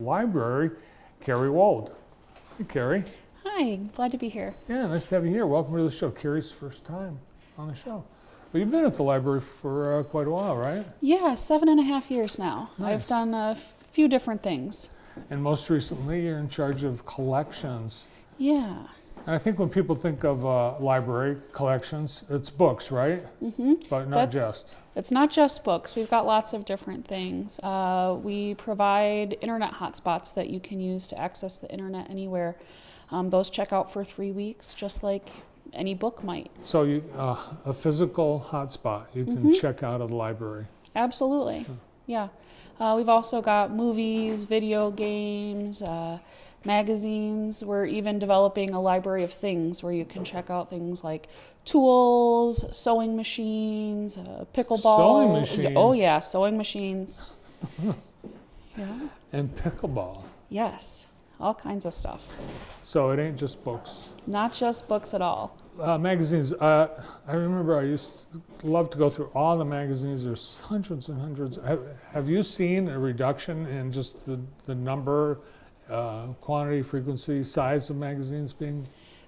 Library, Carrie Wold. Hey, Carrie. Hi, glad to be here. Yeah, nice to have you here. Welcome to the show. Carrie's first time on the show. Well, you've been at the library for quite a while, right? Yeah, 7.5 years now. Nice. I've done a few different things. And most recently, you're in charge of collections. Yeah. And I think when people think of library collections, it's books, right? Mm-hmm. But not just. It's not just books. We've got lots of different things. We provide internet hotspots that you can use to access the internet anywhere. Those check out for 3 weeks, just like any book might. So you, a physical hotspot you can check out at the library. Absolutely. Yeah. We've also got movies, video games, magazines. We're even developing a library of things where you can check out things like tools, sewing machines, pickleball. Sewing machines? Oh yeah, sewing machines. Yeah. And pickleball. Yes, all kinds of stuff. So it ain't just books. Not just books at all. Magazines. I remember I used to love to go through all the magazines. There's hundreds and hundreds. Have you seen a reduction in just the number, quantity, frequency, size of magazines being?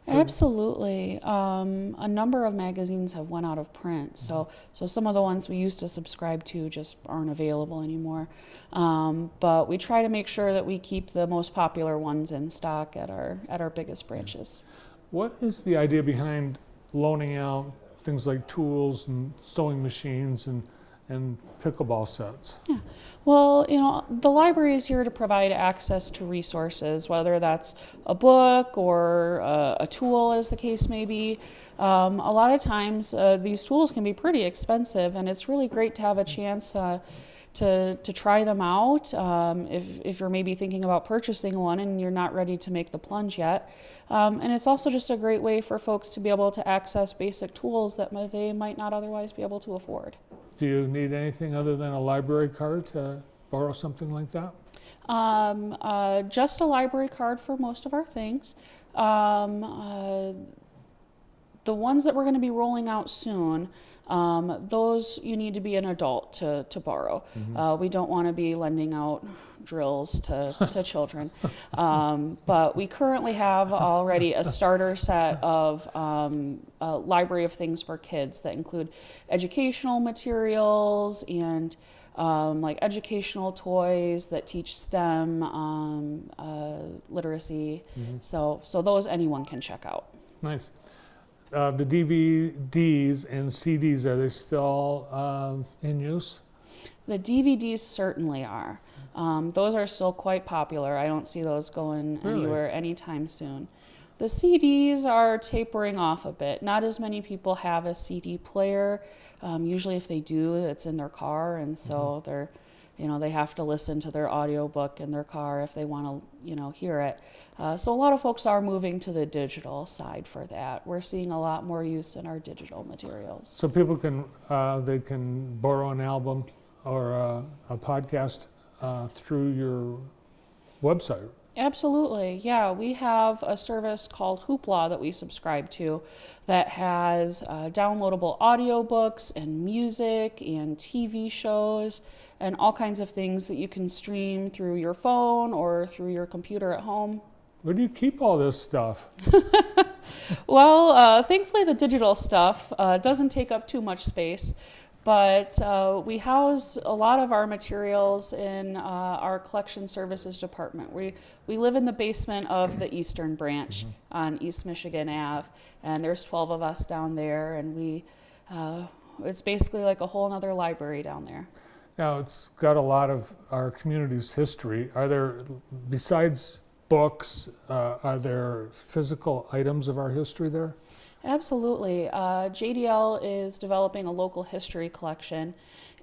Absolutely. A number of magazines have went out of print, so some of the ones we used to subscribe to just aren't available anymore. But we try to make sure that we keep the most popular ones in stock at our biggest branches. What is the idea behind loaning out things like tools and sewing machines and pickleball sets? Yeah. Well, the library is here to provide access to resources, whether that's a book or a tool, as the case may be. A lot of times these tools can be pretty expensive, and it's really great to have a chance to try them out if you're maybe thinking about purchasing one and you're not ready to make the plunge yet. And it's also just a great way for folks to be able to access basic tools that they might not otherwise be able to afford. Do you need anything other than a library card to borrow something like that? Just a library card for most of our things. The ones that we're going to be rolling out soon, those you need to be an adult to borrow. We don't want to be lending out drills to children. But we currently have already a starter set of a library of things for kids that include educational materials and like educational toys that teach STEM literacy. So those anyone can check out. Nice. The DVDs and CDs, are they still in use? The DVDs certainly are. Those are still quite popular. I don't see those going anywhere anytime soon. The CDs are tapering off a bit. Not as many people have a CD player. Usually if they do, it's in their car, and so they're, they have to listen to their audiobook in their car if they want to, hear it. So a lot of folks are moving to the digital side for that. We're seeing a lot more use in our digital materials. So people can they can borrow an album or a podcast through your website. Absolutely, yeah. We have a service called Hoopla that we subscribe to that has downloadable audiobooks and music and TV shows and all kinds of things that you can stream through your phone or through your computer at home. Where do you keep all this stuff? Well, thankfully the digital stuff doesn't take up too much space, but we house a lot of our materials in our collection services department. We live in the basement of the Eastern Branch on East Michigan Ave, and there's 12 of us down there, and it's basically like a whole nother library down there. Now, it's got a lot of our community's history. Are there, besides books, are there physical items of our history there? Absolutely. JDL is developing a local history collection,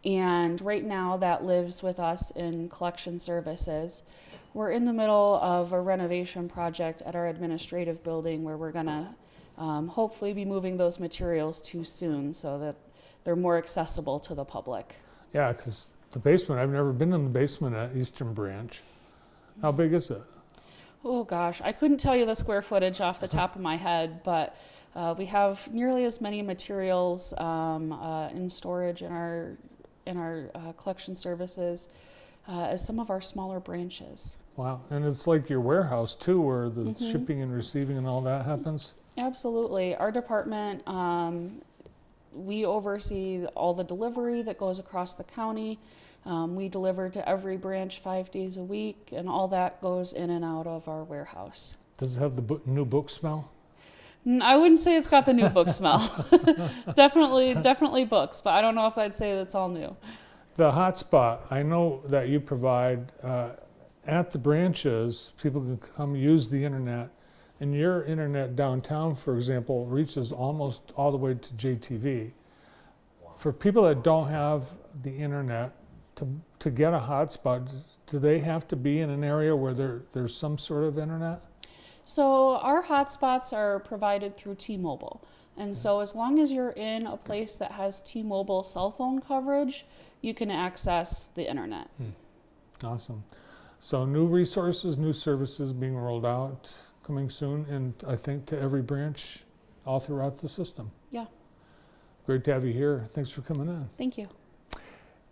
and right now that lives with us in collection services. We're in the middle of a renovation project at our administrative building where we're going to hopefully be moving those materials to soon so that they're more accessible to the public. Yeah, because the basement, I've never been in the basement at Eastern Branch. How big is it? Oh gosh, I couldn't tell you the square footage off the top of my head, but we have nearly as many materials in storage in our collection services as some of our smaller branches. Wow, and it's like your warehouse too, where the shipping and receiving and all that happens? Absolutely. Our department, we oversee all the delivery that goes across the county. We deliver to every branch 5 days a week, and all that goes in and out of our warehouse. Does it have the new book smell? I wouldn't say it's got the new book smell. Definitely books, but I don't know if I'd say that's all new. The hotspot, I know that you provide at the branches, people can come use the internet, and your internet downtown, for example, reaches almost all the way to JTV. For people that don't have the internet, to get a hotspot, do they have to be in an area where there's some sort of internet? So our hotspots are provided through T-Mobile. And so as long as you're in a place that has T-Mobile cell phone coverage, you can access the internet. Awesome. So new resources, new services being rolled out, coming soon, and I think to every branch all throughout the system. Yeah. Great to have you here. Thanks for coming in. Thank you.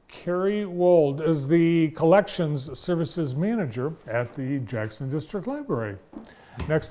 Carrie Wold is the Collections Services Manager at the Jackson District Library. Next up.